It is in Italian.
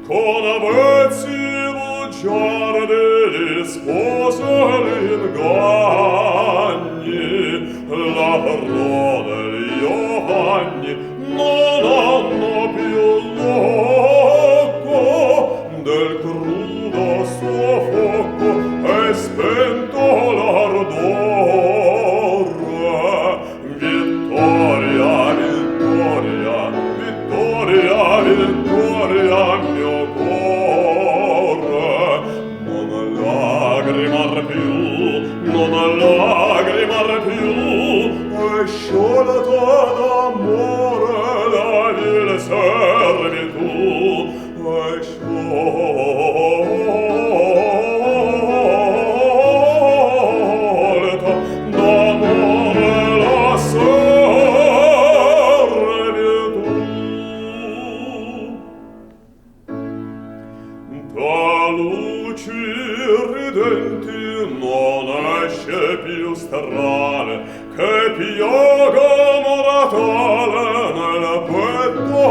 con avezzi bugiardi di spose l'inganni, la parola degli Giovanni non hanno più loco del crudo suo fuoco e spento l'ardore. Vittoria, vittoria, vittoria, vittoria, mio cuore, non lagrimar più, non lagrimar più, è sciolta d'amore la vil servitù, è sciolta d'amore la servitù. Da luci ridenti non esce più strale che piaga moratale nel petto